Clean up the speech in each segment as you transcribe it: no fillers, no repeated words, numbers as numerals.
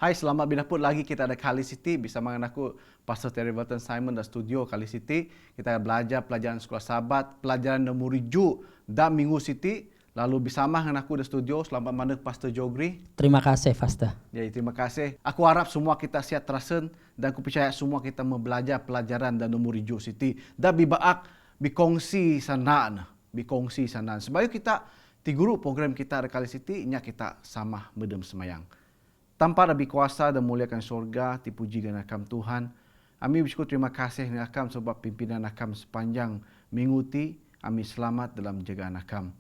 Hai, selamat bidaput lagi kita ada Kali City bersama dengan aku Pastor Terry Walton Simon dan studio Kali City. Kita akan belajar pelajaran sekolah sahabat, pelajaran nombor 7 dan Minggu City. Lalu bersama dengan aku di studio, selamat mana Pastor Jogri. Terima kasih, Pastor. Jadi terima kasih. Aku harap semua kita sihat terasen dan aku percaya semua kita mau belajar pelajaran dan nombor 7 City. Dan bibaak bikongsi sanaan, bikongsi sanaan. Sebab kita di guru program kita ada Kali City, nya kita sama medem semayang. Tanpa lebih kuasa dan muliakan syurga, dipuji dan akam Tuhan. Kami bersyukur terima kasih dengan akam sebab pimpinan akam sepanjang minggu ti. Kami selamat dalam jagaan akam.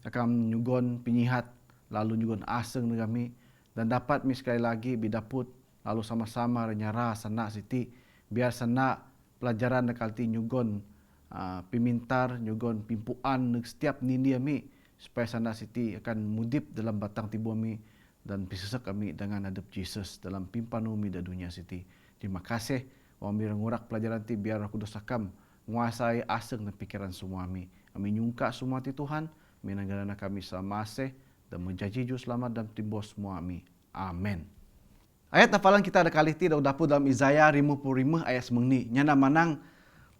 Akam nyugon penyihat, lalu nyugon aseng dengan kami. Dan dapat mi sekali lagi bidaput, lalu sama-sama renyara sana siti. Biar sana pelajaran dekal ti nyugon pimintar, nyugon pimpuan setiap nini kami. Supaya sana siti akan mudip dalam batang tibu kami. Dan bisasak kami dengan hadap Jesus dalam pimpan umi da dunia siti. Terima kasih. Kami ngurak pelajaran ti biar aku dosakam menguasai aseng dan pikiran semua kami. Kami nyungka semua ti Tuhan. Minanggana kami samaseh dan menjanji juru selamat dan timbul semua kami. Amin. Ayat hafalan kita ada kali ti dah dapur dalam Isaiah 55 ayat semengni. Nyana manang,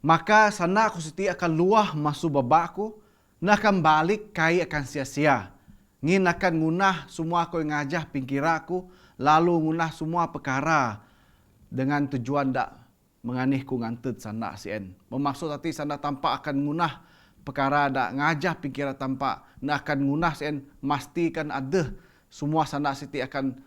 maka sana aku siti akan luah masuk babakku, nak akan balik kai akan sia-sia. Ngin akan ngunah semua aku yang ngajah pingkiraku, lalu ngunah semua perkara dengan tujuan dak menganih ku ngantet sana sien. Bermaksud hati sana tampak akan ngunah perkara dak ngajah pingkira tampak, nak akan ngunah sien mastikan ada semua sana siti akan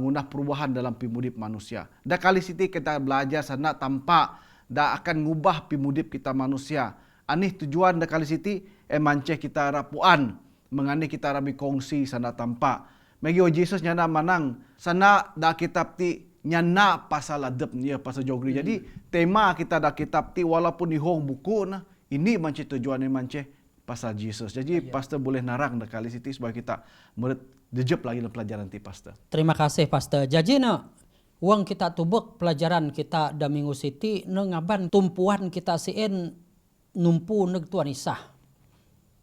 ngunah perubahan dalam pimudip manusia. Dak kali siti kita belajar sana tampak dak akan ngubah pimudip kita manusia. Anih tujuan dak kali siti manceh kita rapuan. Menganih kita rabi kongsi sana tampak. Megi Jesus nyana manang. Sana dah kitab ti nyana pasal adab ni pasal jogri. Jadi tema kita dah kitab ti walaupun ihong buku nah. Ini manceh tujuan ni manceh pasal Jesus. Jadi pastor boleh narang dah kali siti supaya kita murid dejep lagi dalam pelajaran ti pastor. Terima kasih, Pastor. Jadi uang kita tubuk pelajaran kita da Minggu Siti ngaban tumpuan kita sien numpu neg Tuhan Isah.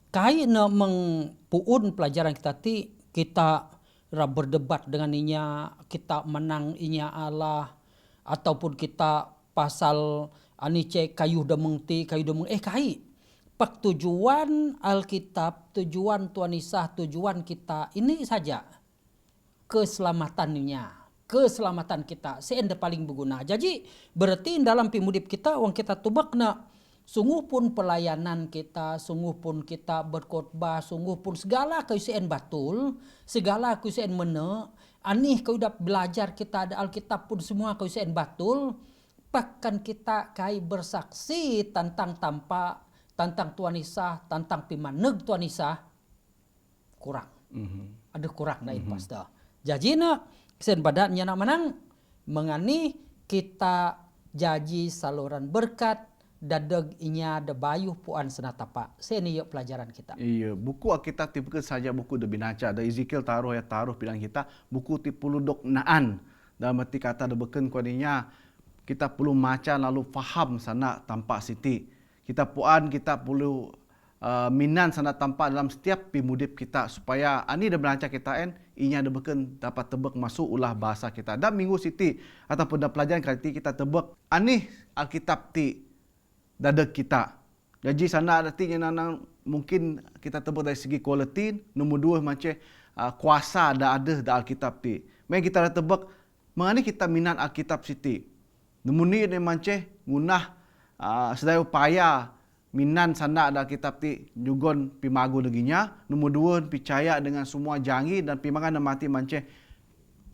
Kai mengpuun pelajaran kita ti kita berdebat dengan inya, kita menang inya Allah, ataupun kita pasal anice kayu demeng ti kayu demeng kai pak tujuan Alkitab, tujuan Tuhan Isah, tujuan kita ini saja keselamatan kita seende paling berguna. Jadi berarti dalam pimudip kita wang kita tubak na sungguh pun pelayanan kita, sungguh pun kita berkhotbah, sungguh pun segala keusien batul, segala keusien mene, anih kau dah belajar kita ada Alkitab pun semua keusien batul, bahkan kita kai bersaksi tentang tampak, tentang Tuhan Isah, tentang pimaneg Tuhan Isah, kurang. Ada kurang naik pastor. Jadi kesen badannya nak menang, mengani kita jaji saluran berkat, dadeg inya de bayuh puan senatapa. Seni yuk pelajaran kita. Iya, buku Alkitab ti bukan saja buku de binaca. Da Ezekiel taruh bilang kita buku ti pulu dok naan. Dalam arti kata de beken kodinya kita perlu maca lalu faham sana tampak siti. Kita puan kita perlu minan sana tampak dalam setiap pimudip kita supaya ani de binaca kita inya de beken dapat tebek masuk ulah bahasa kita. Dan minggu siti ataupun da pelajaran kali ti kita tebek ani Alkitab ti dadeg kita. Jadi sana artinya mungkin kita tebak dari segi kualiti, nombor 2 macam kuasa ada Alkitab ti. Mari kita tebak mengani kita minat Alkitab siti. Nombor ni macam gunah sedaya upaya minan sana ada Alkitab ti nyugon pimagu neginya. Nombor 2 percaya dengan semua janji dan pimangan mati macam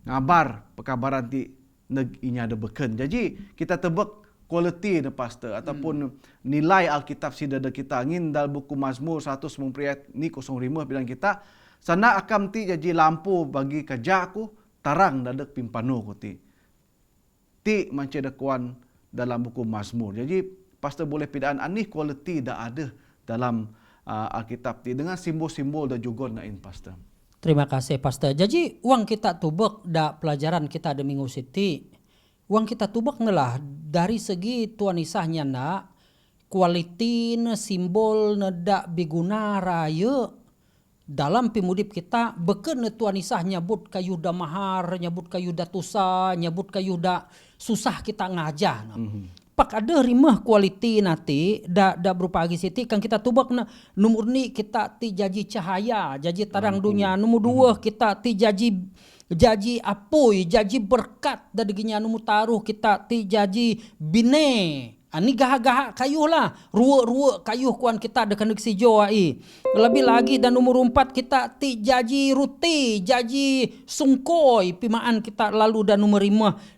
ngabar perkabaran ti neg inya ada beken. Jadi kita tebak kualiti de pastor ataupun nilai Alkitab sidada kita ngin dal buku Mazmur 195 ni 05 bilang kita sana akam ti jadi lampu bagi kerjaku tarang dadek pimpanu ko ti macam dakuan dalam buku Mazmur. Jadi pastor boleh pidaan anih kualiti dah ada dalam Alkitab ti dengan simbol-simbol da juga nain pastor. Terima kasih, Pastor. Jadi uang kita tubek da pelajaran kita da Minggu Siti, uang kita tubek nelah dari segi Tuhan Isahnya kualiti simbol dak biguna raya dalam pimudip kita beken Tuhan Isah nyebut kayu da mahar, nyebut kayu da tusa, nyebut kayu da susah kita ngajah. Pak ada rimah kualiti nanti da berupa agi siti kan kita tubak na nomor ni kita ti jaji cahaya, jaji tarang dunia. Nomor dua kita ti jaji apoi, jaji berkat da deginya nomor taruh kita ti jaji bine. Ani gahak-gahak kayuh lah. Ruak-ruak kayuh kuan kita dekan si Jawa ai. Lebih lagi dan nomor 4 kita ti jaji ruti, jaji sungkoi pimaan kita lalu dan nomor 5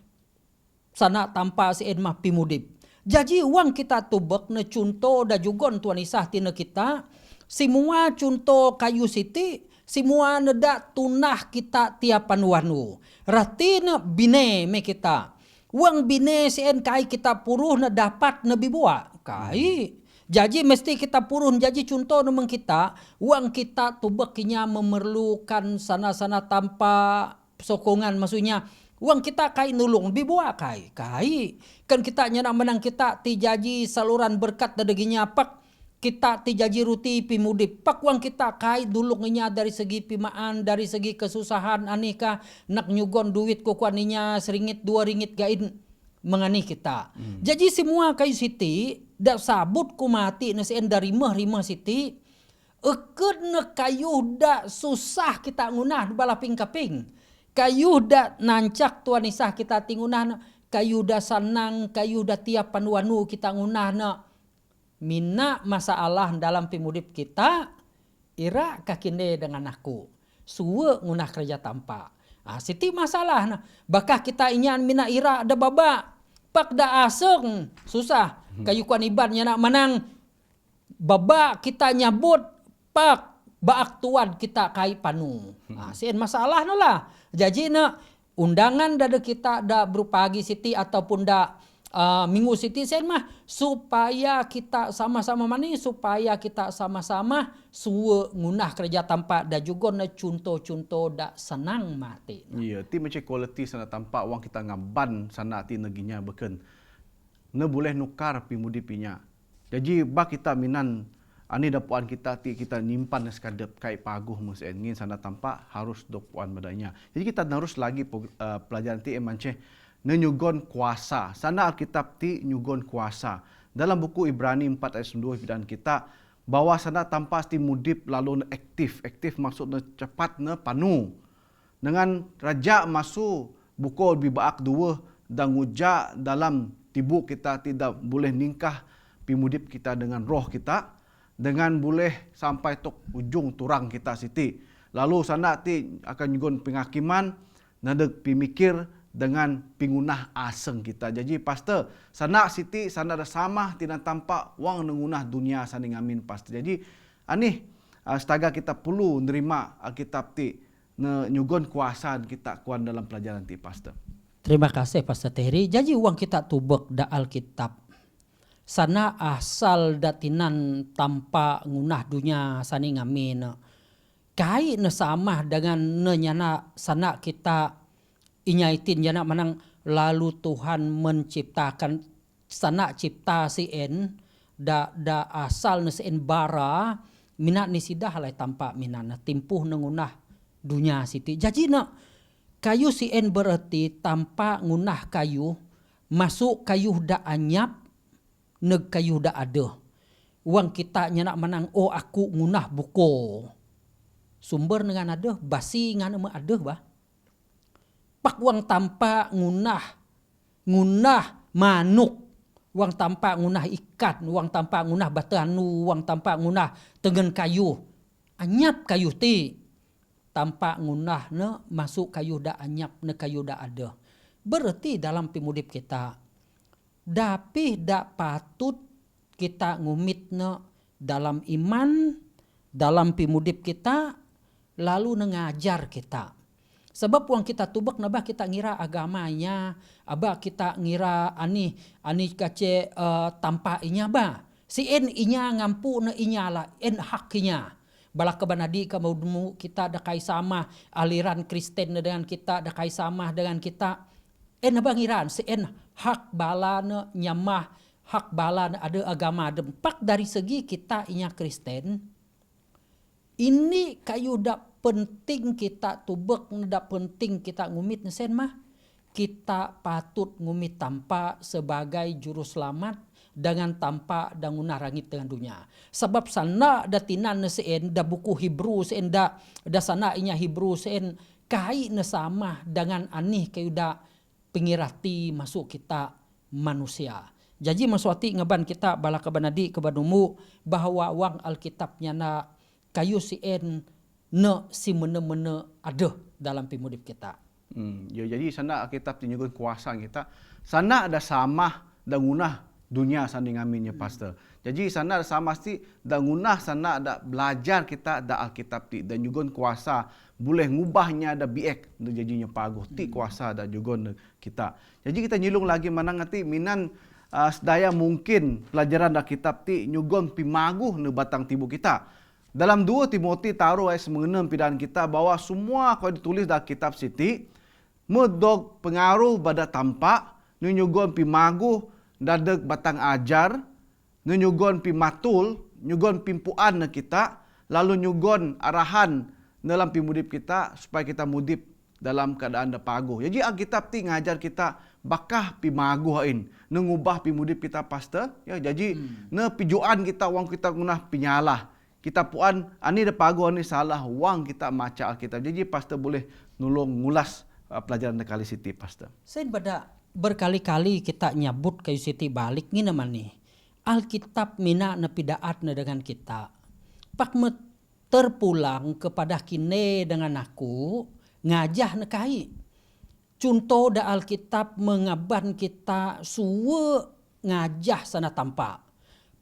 sana tanpa si edmah pimudip. Jadi uang kita tubek ne contoh da jugon Tuhan Isah tina kita. Semua contoh kayu siti, semua neda tunah kita tiapan wanu. Ratina bine me kita. Uang bine sien kai kita puruh na dapat na bibua. Kai. Jadi mesti kita puruh jadi contoh nemang kita. Uang kita tubekinya memerlukan sana-sana tanpa sokongan maksudnya. Uang kita kai nulung bibua kai. Kan kita nyenak menang kita ti jaji saluran berkat dadeginya pak. Kita ti jaji ruti pimudip. Pak uang kita kai dulungnya dari segi pimaan, dari segi kesusahan anika nak nyugon duit kuaninya seringit 2 ringgit gain mengani kita. Jadi semua kayu siti dak sabut ku mati nasien dari rimah siti eked ne kayu dak susah kita ngunah balaping kaping. Kayu dak nancak Tuhan Isah kita tingunah kayu dak sanang, kayu dak tiap panwanu kita ngunah na. Mina masalah dalam pimudip kita ira kakinde dengan aku suwe ngunah kerja tanpa siti masalah nah bakah kita inyan mina ira ada baba pak da aseng susah kayu kuan iban nak menang baba kita nyabut pak baak tuan kita kai panu sien masalah no lah jadi na undangan dada kita da berupa agi siti ataupun da minggu citizen mah supaya kita sama-sama mani supaya kita sama-sama suwe ngunah kerja tanpa da juga na contoh-contoh da senang mati. Iya, ti macam kualiti sana tampak wang kita ngaban sana ti neginya beken. Ne boleh nukar pimudipinya. Jadi ba kita minan ani dapuan kita ti kita nyimpan sekadap kai paguh musen ngin sana tampak harus dapuan badanya. Jadi kita harus lagi pelajaran ti emanche nyugon kuasa. Sana Alkitab ti nyugon kuasa. Dalam buku Ibrani 4 ayat 2 dan kita bahwa sana tanpa ti mudip lalu aktif. Aktif maksudnya cepat ne panu. Dengan raja masuk buku lebih baak 2 dan nguja dalam tibu kita tidak boleh ningkah pimudip kita dengan roh kita. Dengan boleh sampai tok ujung turang kita siti. Lalu sana ti akan nyugon penghakiman nadeg pimikir dengan pingunah aseng kita. Jadi pastor, sana siti sana ada sama tidak tampak wang nengunah dunia saning amin pastor. Jadi ani setaga kita perlu nerima Alkitab ti nyugon kuasa kita kuan dalam pelajaran ti pastor. Terima kasih Pastor Terry. Jadi uang kita tubek da Alkitab. Sana asal datinan tanpa ngunah dunia saning amin. Kai ne sama dengan ne nyana sana kita inyaitin jana menang lalu Tuhan menciptakan sana cipta si en da asal ne si en bara minat ni sidah halai tanpa minana timpuh nengunah dunia siti. Jadi na kayu si en berarti tanpa ngunah kayu masuk kayu da anyap neg kayu da ada. Uang kita nyana menang oh aku ngunah buko. Sumber dengan ada basi ngan ada bah. Pak uang tanpa ngunah manuk, uang tanpa ngunah ikan, uang tanpa ngunah batanu, uang tanpa ngunah tengen kayu, anyap kayu ti, tanpa ngunah ne masuk kayu da anyap ne kayu da ada. Berarti dalam pimudip kita, dapih da patut kita ngumit ne dalam iman, dalam pimudip kita, lalu nengajar kita. Sebab uang kita tubak nabah kita ngira agamanya, abah kita ngira ani kace tanpa inya ba. Si en inya ngampu na inya lah, en haknya. Balak kebanadi kamu kita dakai sama aliran Kristen dengan kita dakai sama dengan kita. En abah ngiran si en hak bala na nyamah, hak bala na ada agama dempak dari segi kita inya Kristen. Ini kayu dak penting kita tubek, dak penting kita ngumit nesen mah. Kita patut ngumit tanpa sebagai juru selamat dengan tanpa dangunah rangit dengan dunia. Sebab sana datinan seen da buku Hebrew seen da sana inya Hebrew seen kai sama dengan anih kayu da pengirati masuk kita manusia. Jadi maswati ngaban kita bala kabanadi kebanumu bahwa wang Alkitabnya na kayu sien ne si mene-mene ada dalam pimudip kita. Ya, jadi sana Alkitab tinjukan kuasa kita. Sana ada sama dangunah dunia sanding aminnya pastor. Jadi sana ada sama mesti dangunah sana ada belajar kita ada Alkitab ti dan juga kuasa boleh ngubahnya ada biek jadinya paguh ti kuasa ada juga kita. Jadi kita nyilung lagi mana ngati minan sedaya mungkin pelajaran Alkitab ti nyugon pimaguh ne batang tibu kita. Dalam 2 Timoti taruh ayat 9 pidaan kita bahwa semua kalau ditulis dalam kitab siti medog pengaruh pada tampak nyugon pimaguh dadeg batang ajar nyugon pimatul nyugon pimpuan kita lalu nyugon arahan dalam pimudip kita supaya kita mudip dalam keadaan da paguh. Jadi Alkitab ti ngajar kita bakah pimaguh hain ngubah pimudip kita pastor ya jadi ne pijuan kita wang kita guna pinyalah kita puan ani da paguh ani salah wang kita maca Alkitab. Jadi pastor boleh nulung ngulas pelajaran kali siti pastor. Saya pada berkali-kali kita nyabut kayu siti balik ni nama ni. Alkitab mina na pidaat na dengan kita. Pak me terpulang kepada kine dengan aku ngajah na kai. Contoh da Alkitab mengaban kita suwe ngajah sana tampak.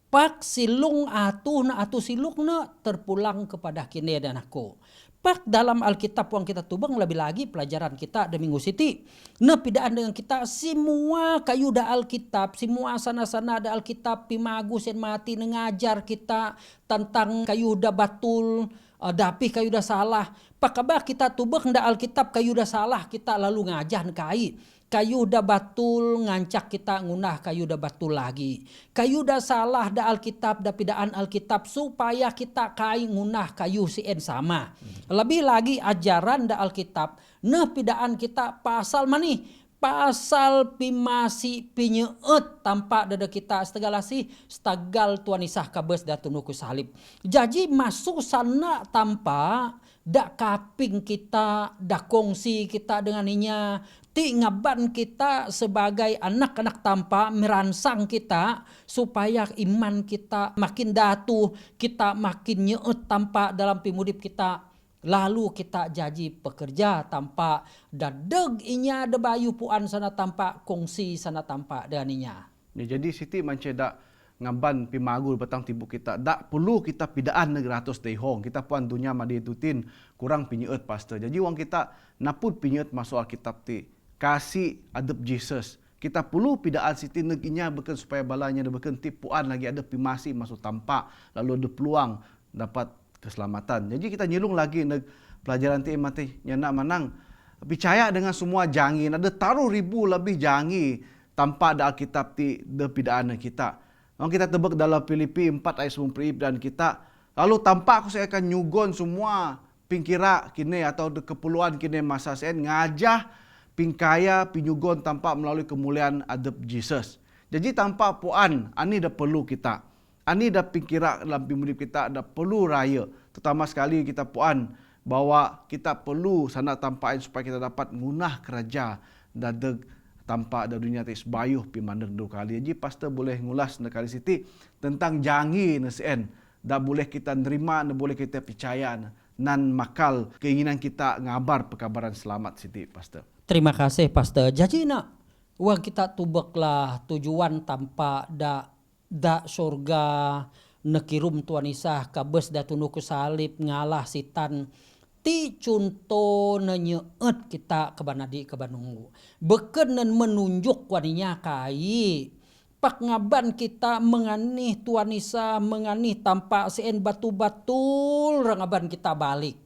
Pak silung atu silung na terpulang kepada kine dan aku. Pak dalam Alkitab yang kita tubang lebih lagi pelajaran kita da minggu siti. Na pidaan dengan kita semua kayu da Alkitab, semua sana-sana da Alkitab pimagu sen mati ngajar kita tentang kayu da batul, dapi kayu da salah. Pak kabah kita tubang da Alkitab kayu da salah kita lalu ngajah kai. Kayu da batul ngancak kita ngunah kayu da batul lagi. Kayu da salah da Alkitab da pidaan Alkitab supaya kita kai ngunah kayu sien sama. Lebih lagi ajaran da Alkitab nah pidaan kita pasal mani pasal pimasi pinyeut tampak dada kita setegal sih setagal Tuhan Isah kabes da tunuku salib. Jadi masuk sana tanpa dak kaping kita dak kongsi kita dengan inya ti ngaban kita sebagai anak-anak tanpa merangsang kita supaya iman kita makin datu, kita makin nyeut tanpa dalam pimudip kita. Lalu kita jadi pekerja tanpa dadeg inya debayu puan sana tanpa kongsi sana tanpa dengan inya. Ya, jadi siti mancedak ngaban pimagu batang tibu kita dak perlu kita pidaan negaratos dehong kita puan dunia madi tutin kurang pinyeut pastor. Jadi wang kita naput pinyeut masuk Alkitab ti kasih adep Jesus. Kita perlu pidaan siti neginya beken supaya balanya ada beken tipuan lagi ada pimasi masuk tampak lalu ada peluang dapat keselamatan. Jadi kita nyilung lagi neg pelajaran ti mati nyana manang percaya dengan semua jangi ada taruh ribu lebih jangi tanpa ada Alkitab ti de pidaan kita. Kalau kita tebak dalam Filipi 4 ayat 10 dan kita lalu tampak aku saya akan nyugon semua pingkira kini atau de kepuluan kini masa saya ngajah pingkaya pinyugon tanpa melalui kemuliaan adep Jesus. Jadi tanpa puan, ani dah perlu kita. Ani dah pingkira dalam pimudip kita, dah perlu raya. Terutama sekali kita puan bahwa kita perlu sana tampain supaya kita dapat ngunah kerja dadeg tanpa ada dunia tis bayuh pimandeng dua kali. Jadi pastor boleh ngulas nekali siti tentang jangi nesien. Dah boleh kita nerima, dah boleh kita percaya nan makal keinginan kita ngabar pekabaran selamat siti pastor. Terima kasih pastor. Jadi nak wang kita tubeklah tujuan tanpa da surga nekirum Tuhan Isah kabes da tunuku salib ngalah sitan ti contoh nenyeut kita kebanadi kebanunggu. Beken menunjuk waninya kai pak ngaban kita menganih Tuhan Isah menganih tanpa sien batu-batul rangaban kita balik.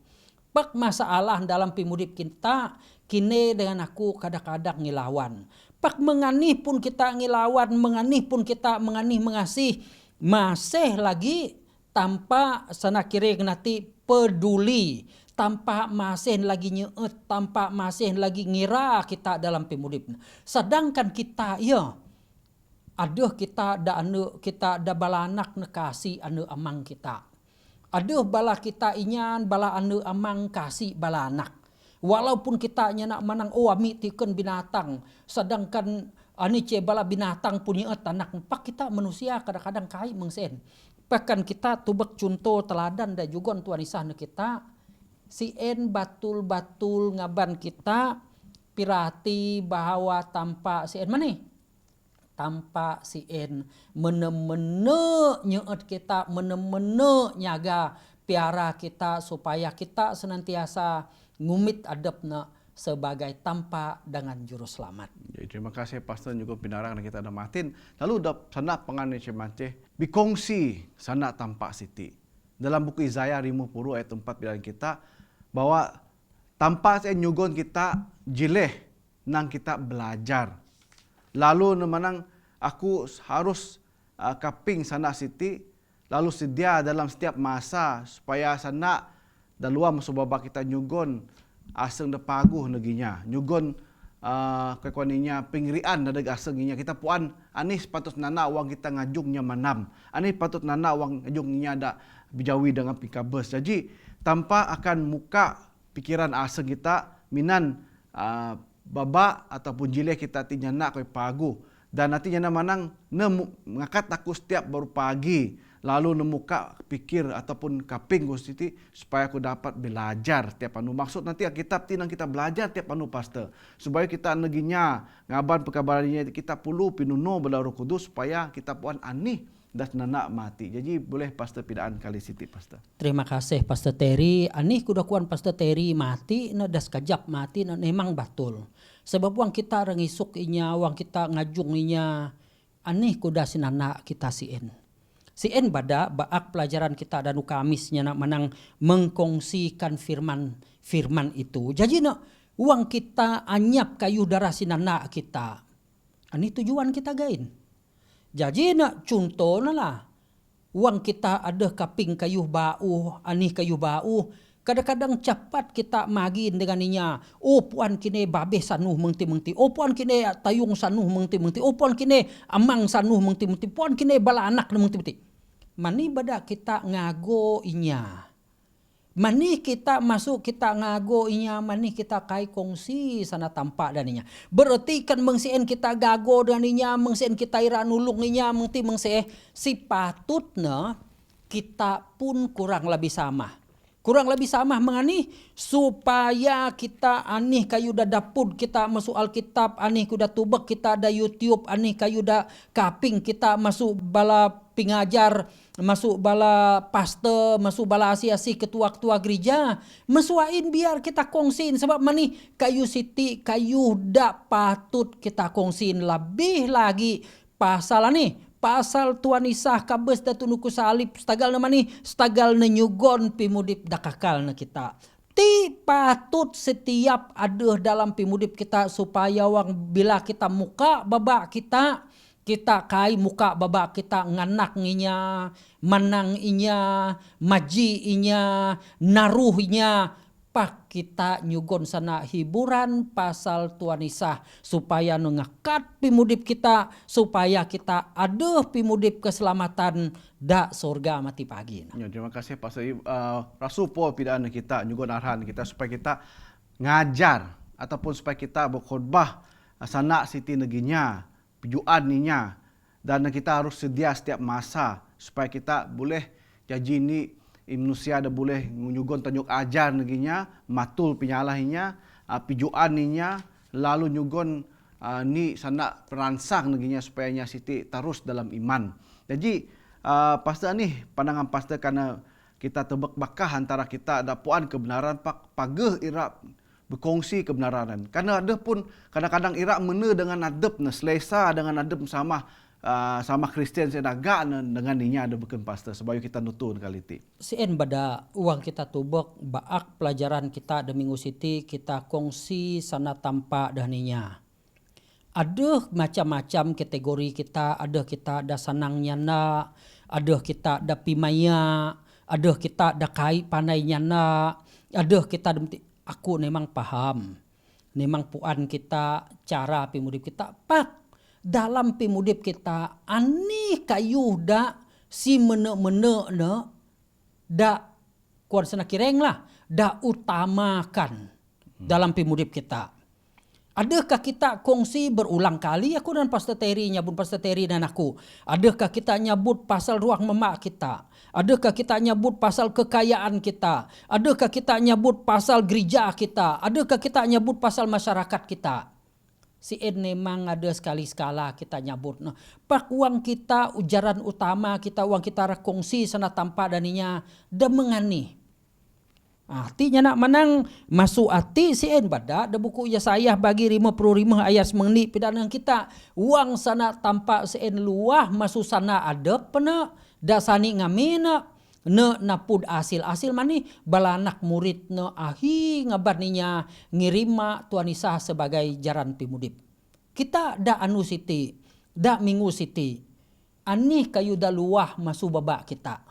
Pak masalah dalam pimudip kita kini dengan aku kadang-kadang ngilawan. Pak menganih pun kita ngilawan, menganih pun kita menganih mengasih. Masih lagi tanpa sana kiri nanti peduli, tanpa masih lagi nyeut, tanpa masih lagi ngira kita dalam pimudip. Sedangkan kita aduh kita da bala anak nekasi anu amang kita. Aduh bala kita inyan bala anu amang kasih bala anak. Walaupun kita nak manang ami tikeun binatang, sedangkan ani bala binatang punya anak pak kita manusia kadang-kadang kai mengsen. Bahkan kita tubek contoh teladan dan juga tuan isah kita sien batul-batul ngaban kita pirati bahwa tanpa sien maneh tanpa sien mene-mene nyeut kita, mene-mene nyaga piara kita supaya kita senantiasa ngumit adabna sebagai tanpa dengan juru selamat. Jadi, terima kasih Pastor juga pinarang na kita ada matin. Lalu da sana pengan ni cemance bikongsi sana tampa siti. Dalam buku Yesaya 50 ayat 4 bilang kita bahwa tanpa saya nyugon kita jileh nang kita belajar. Lalu nemanang aku harus kaping sana siti, lalu sedia dalam setiap masa supaya sana daluam subaba kita nyugon aseng de paguh neginya, nyugon kekuaninya pingrian na dag aseng nya kita puan anis patut nana wang kita ngajungnya manam, anis patut nana wang ngajungnya ada bijawi dengan pikabes. Jadi tanpa akan muka pikiran aseng kita minan baba ataupun jileh kita tinyana koi pagu dan nantinya manang ngakat aku setiap baru pagi lalu nemuka pikir ataupun kaping Gusti supaya aku dapat belajar tiap anu maksud nanti kitab tinang kita belajar tiap anu Pastor supaya kita neginya ngaban pekabarannya kita pulu pinuno bela Roh Kudus supaya kita puan anih das nana mati. Jadi boleh Pastor pidaan kali siti Pastor. Terima kasih Pastor Terry. Anih kuda kuan Pastor Terry mati na das kajap mati na memang betul. Sebab wang kita rengisuk inya, wang kita ngajung inya, anih kuda sinana kita sien. Sien bada baak pelajaran kita dan Kamisnya nak menang mengkongsikan firman itu. Jadi nak uang kita anyap kayu darah sinana kita. Ani tujuan kita gain. Jadi nak contoh lah. Uang kita ada kaping kayu bau, ani kayu bau. Kadang-kadang cepat kita magin dengan inya. Oh puan kini babeh sanuh mengti-mengti. Oh puan kini tayung sanuh mengti-mengti. Oh puan kini amang sanuh mengti-mengti. Puan kini bala anak mengti-mengti. Mani bada kita ngago inya. Mani kita masuk kita ngago inya. Mani kita kai kongsi sana tampak dan inya. Berarti kan mengsien kita gago dan inya. Mengsien kita ira nulung inya. Mengsien si patutnya kita pun kurang lebih sama. Kurang lebih sama mengani supaya kita anih kayu dah dapur kita masuk Alkitab, anih kuda tubek kita ada YouTube, anih kayu dah kaping kita masuk bala pengajar, masuk bala pastor, masuk bala asi-asi ketua-ketua gereja, mesuain biar kita kongsin sebab mani kayu siti kayu dak patut kita kongsin lebih lagi pasal ni. Pasal tuan isah kabes da tunuku salib stagal nama ni stagal nenyugon pimudip dakakal na kita. Ti patut setiap ada dalam pimudip kita supaya wang bila kita muka babak kita kai muka babak kita nganak inya, manang inya, maji inya, naruh inya. Pak kita nyugon sana hiburan pasal tuan isah supaya ngekat pimudip kita supaya kita ada pimudip keselamatan da surga mati pagi. Ya, terima kasih Pastor Rasul Paul pidaan kita nyugon arahan kita supaya kita ngajar ataupun supaya kita berkhotbah sana siti neginya, pijuan ninya dan kita harus sedia setiap masa supaya kita boleh jadi ni manusia ada boleh nyugon tanyuk ajar neginya, matul penyalahinya, pijuan ninya, lalu nyugon ni sana peransang neginya supaya nya siti terus dalam iman. Jadi pastor ni pandangan pastor karena kita tebak bakah antara kita ada puan kebenaran pageh ira berkongsi kebenaran. Karena ada pun kadang-kadang ira mena dengan adab na selesa dengan adab sama Kristian saya naga dengan ninya ada bukan pastor supaya kita nutun kali ti. Sien bada uang kita tubok baak pelajaran kita ada minggu siti kita kongsi sana tampak daninya. Ada macam-macam kategori kita, ada kita ada sanang nyana, ada kita ada pimaya, Aduh kita dakai panainya na. Aduh kita aku memang paham. Memang puan kita cara pimudip kita. Pak dalam pimudip kita ani kayu da si mene-mene na da kuan sana kireng lah da utamakan dalam pimudip kita. Adakah kita kongsi berulang kali aku dan Pastor Terry nyabut Pastor Terry dan aku? Adakah kita nyabut pasal ruang memak kita? Adakah kita nyabut pasal kekayaan kita? Adakah kita nyabut pasal gereja kita? Adakah kita nyabut pasal masyarakat kita? Si Ed memang ada sekali-sekala kita nyabut. Nah, pak uang kita ujaran utama kita uang kita kongsi sana tanpa daninya demengani. Artinya nak menang masuk hati si en bada da buku Yesaya bagi 55 ayat mengenai pidana kita uang sana tanpa si en luah masuk sana ada pena dasani ngamina ne napud asil mani balanak murid ne ahi ngabarninya ngirima Tuhan Isa sebagai jaran pimudip. Kita da anu siti, da minggu siti. Ani kayu da luah masuk babak kita.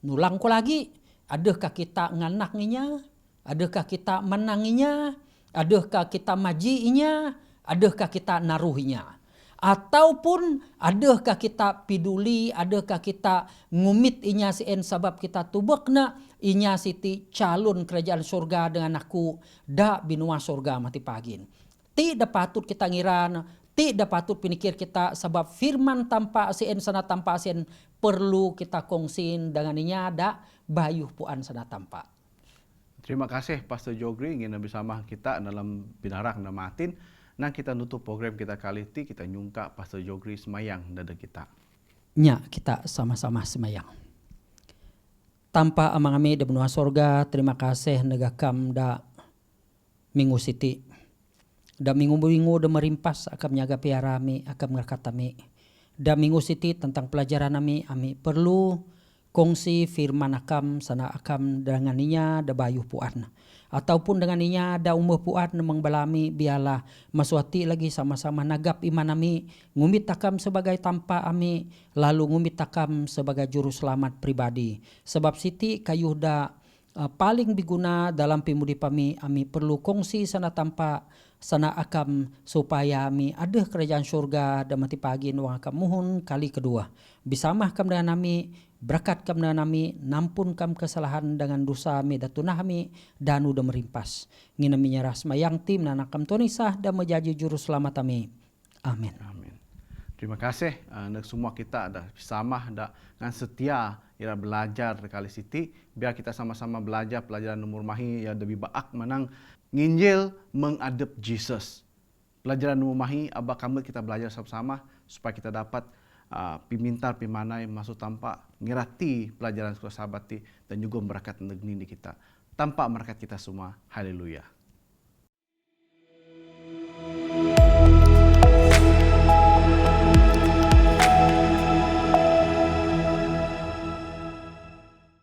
Nulang ko lagi. Adakah kita nganaknya? Adakah kita menanginya? Adakah kita majiinya? Adakah kita naruhinya? Ataupun adakah kita peduli? Adakah kita ngumit inya si en sabab kita tubekna inya siti calon kerajaan surga dengan aku da binua surga mati pagin. Tidak patut kita ngiran, tidak patut pinikir kita sebab firman tanpa asien sana tanpa asien perlu kita kongsin dengan inya ada bayuh puan sana tanpa. Terima kasih Pastor Jogri ingin bersama kita dalam binarak namatin. Nah kita nutup program kita kali ini kita nyungka Pastor Jogri semayang dada kita. Nya kita sama-sama semayang. Tanpa amang ami da benua sorga terima kasih negakam da minggu siti. Da minggu-minggu da merimpas akan menjaga piara ami akan mengangkat ami. Da minggu siti tentang pelajaran ami perlu kongsi firman akam sana akam dengan inya da bayuh puan. Ataupun dengan inya da umuh puan mengbalami biarlah masuati lagi sama-sama nagap iman ami. Ngumit akam sebagai tanpa ami. Lalu ngumit akam sebagai juru selamat pribadi. Sebab siti kayuh da paling biguna dalam pimudip ami perlu kongsi sana tanpa sana akam supaya ami ada kerajaan surga dan mati pagi nuang akam muhun kali kedua. Bisamah kam dengan ami, berkat kam dengan ami, nampun kam kesalahan dengan dosa ami datunah ami dan udah merimpas. Ngina minyarah semayang tim dan akam tonisah dan menjadi juru selamat ami. Amin. Amin. Terima kasih semua kita ada sama ada dengan setia ira belajar kali siti biar kita sama-sama belajar pelajaran nomor mahi ya lebih baak menang nginjil mengadep Jesus. Pelajaran nomor mahi abah kami kita belajar sama-sama supaya kita dapat pimintar pimanai masuk tanpa ngirati pelajaran sekolah sabati dan juga berkat negeri di kita tanpa berkat kita semua. Haleluya.